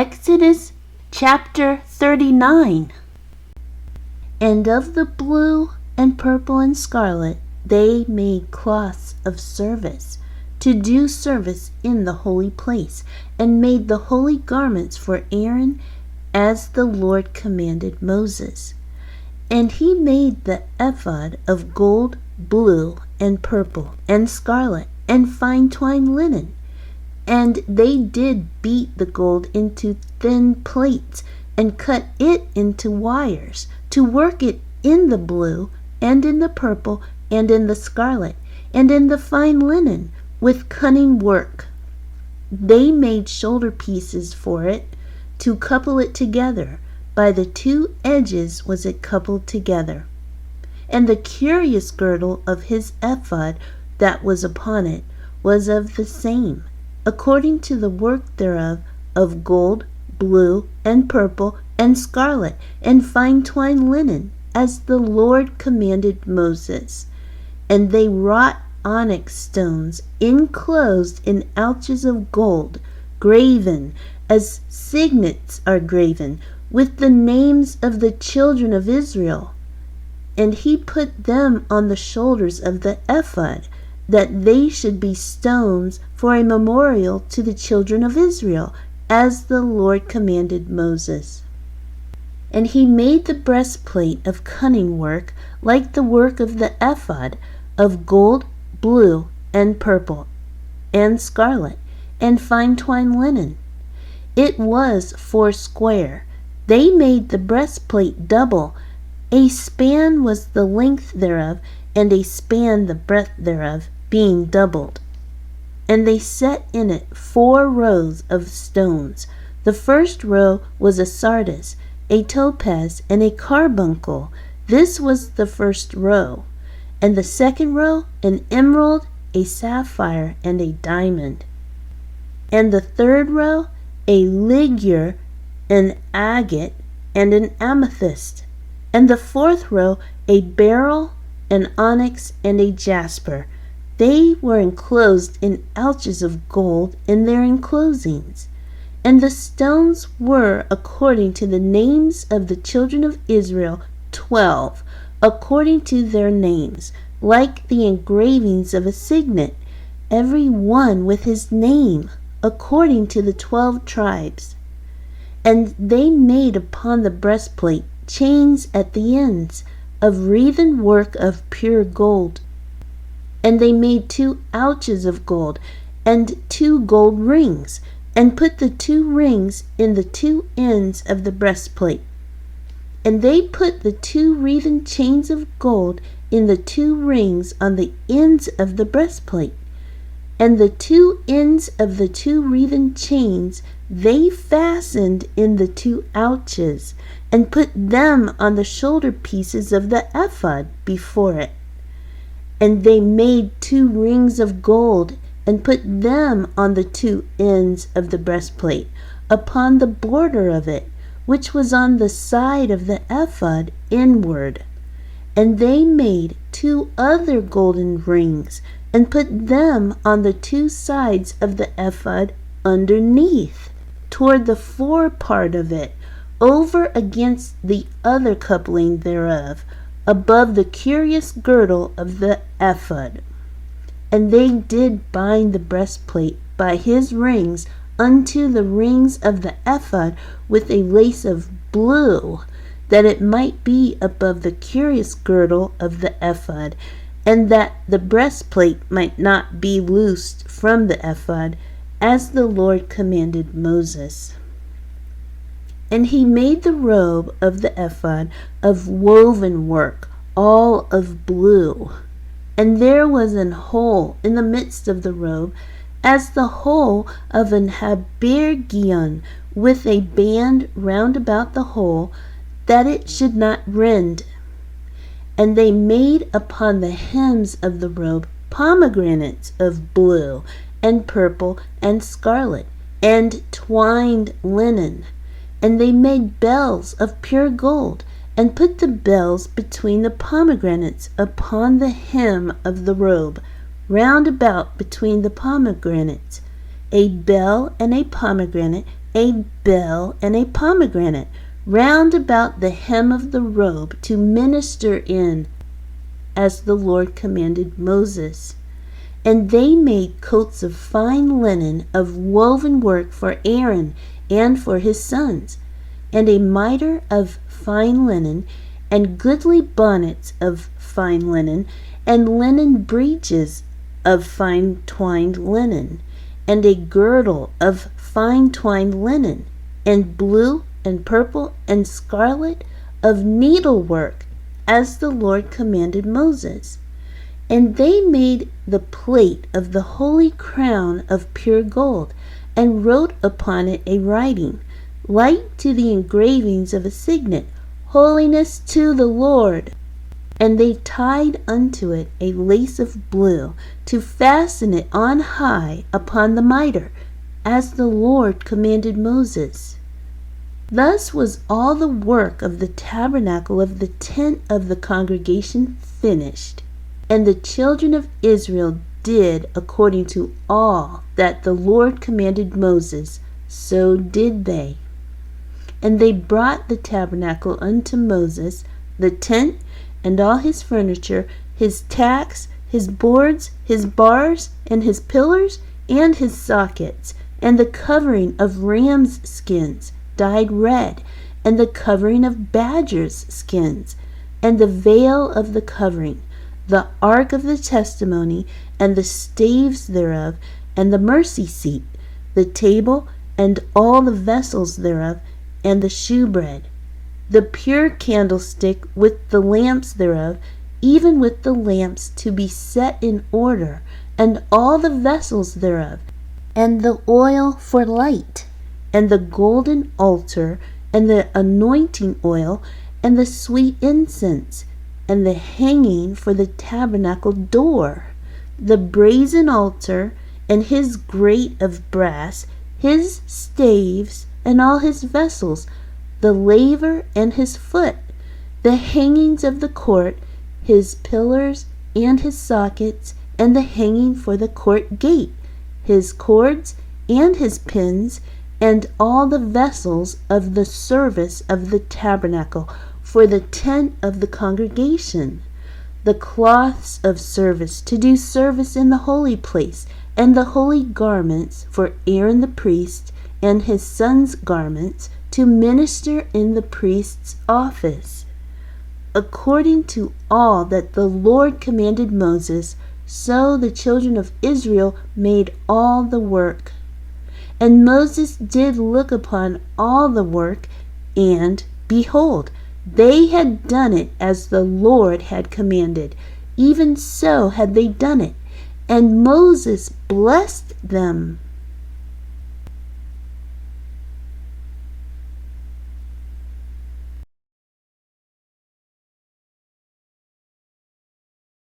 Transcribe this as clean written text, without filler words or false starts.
Exodus chapter 39. And of the blue and purple and scarlet they made cloths of service, to do service in the holy place, and made the holy garments for Aaron, as the Lord commanded Moses. And he made the ephod of gold, blue, and purple, and scarlet, and fine twined linen. And they did beat the gold into thin plates, and cut it into wires, to work it in the blue, and in the purple, and in the scarlet, and in the fine linen, with cunning work. They made shoulder pieces for it, to couple it together. By the two edges was it coupled together. And the curious girdle of his ephod that was upon it was of the same, according to the work thereof, of gold, blue, and purple, and scarlet, and fine twined linen, as the Lord commanded Moses. And they wrought onyx stones, enclosed in ouches of gold, graven, as signets are graven, with the names of the children of Israel. And he put them on the shoulders of the ephod, that they should be stones for a memorial to the children of Israel, as the Lord commanded Moses. And he made the breastplate of cunning work, like the work of the ephod, of gold, blue, and purple, and scarlet, and fine twined linen. It was 4 square. They made the breastplate double. A span was the length thereof, and a span the breadth thereof, being doubled. And they set in it 4 rows of stones. The first row was a sardius, a topaz, and a carbuncle. This was the first row. And the second row, an emerald, a sapphire, and a diamond. And the third row, a ligure, an agate, and an amethyst. And the fourth row, a beryl, an onyx, and a jasper. They were enclosed in ouches of gold in their enclosings. And the stones were according to the names of the children of Israel, 12, according to their names, like the engravings of a signet, every one with his name, according to the 12 tribes. And they made upon the breastplate chains at the ends, of wreathen work of pure gold. And they made 2 ouches of gold, and 2 gold rings, and put the 2 rings in the 2 ends of the breastplate. And they put the 2 wreathen chains of gold in the 2 rings on the ends of the breastplate. And the 2 ends of the 2 wreathen chains they fastened in the 2 ouches, and put them on the shoulder pieces of the ephod before it. And they made 2 rings of gold, and put them on the 2 ends of the breastplate, upon the border of it, which was on the side of the ephod inward. And they made 2 other golden rings, and put them on the 2 sides of the ephod underneath, toward the fore part of it, over against the other coupling thereof, above the curious girdle of the ephod. And they did bind the breastplate by his rings unto the rings of the ephod with a lace of blue, that it might be above the curious girdle of the ephod, and that the breastplate might not be loosed from the ephod, as the Lord commanded Moses. And he made the robe of the ephod of woven work, all of blue. And there was an hole in the midst of the robe, as the hole of an habergeon, with a band round about the hole, that it should not rend. And they made upon the hems of the robe pomegranates of blue, and purple, and scarlet, and twined linen. And they made bells of pure gold, and put the bells between the pomegranates upon the hem of the robe, round about between the pomegranates. A bell and a pomegranate a bell, and a pomegranate round about the hem of the robe to minister in, as the Lord commanded Moses. And they made coats of fine linen of woven work for Aaron and for his sons, and a mitre of fine linen, and goodly bonnets of fine linen, and linen breeches of fine twined linen, and a girdle of fine twined linen, and blue and purple and scarlet of needlework, as the Lord commanded Moses. And they made the plate of the holy crown of pure gold, and wrote upon it a writing, like to the engravings of a signet, Holiness to the Lord. And they tied unto it a lace of blue, to fasten it on high upon the mitre, as the Lord commanded Moses. Thus was all the work of the tabernacle of the tent of the congregation finished. And the children of Israel did according to all that the Lord commanded Moses, so did they. And they brought the tabernacle unto Moses, the tent, and all his furniture, his tacks, his boards, his bars, and his pillars, and his sockets, and the covering of rams' skins, dyed red, and the covering of badgers' skins, and the veil of the covering, the ark of the testimony, and the staves thereof, and the mercy seat, the table, and all the vessels thereof, and the shewbread, the pure candlestick with the lamps thereof, even with the lamps to be set in order, and all the vessels thereof, and the oil for light, and the golden altar, and the anointing oil, and the sweet incense, and the hanging for the tabernacle door, the brazen altar, and his grate of brass, his staves, and all his vessels, the laver and his foot, the hangings of the court, his pillars and his sockets, and the hanging for the court gate, his cords and his pins, and all the vessels of the service of the tabernacle for the tent of the congregation, the cloths of service to do service in the holy place, and the holy garments for Aaron the priest, and his sons' garments to minister in the priest's office. According to all that the Lord commanded Moses, so the children of Israel made all the work. And Moses did look upon all the work, and, behold, they had done it as the Lord had commanded, even so had they done it. And Moses blessed them.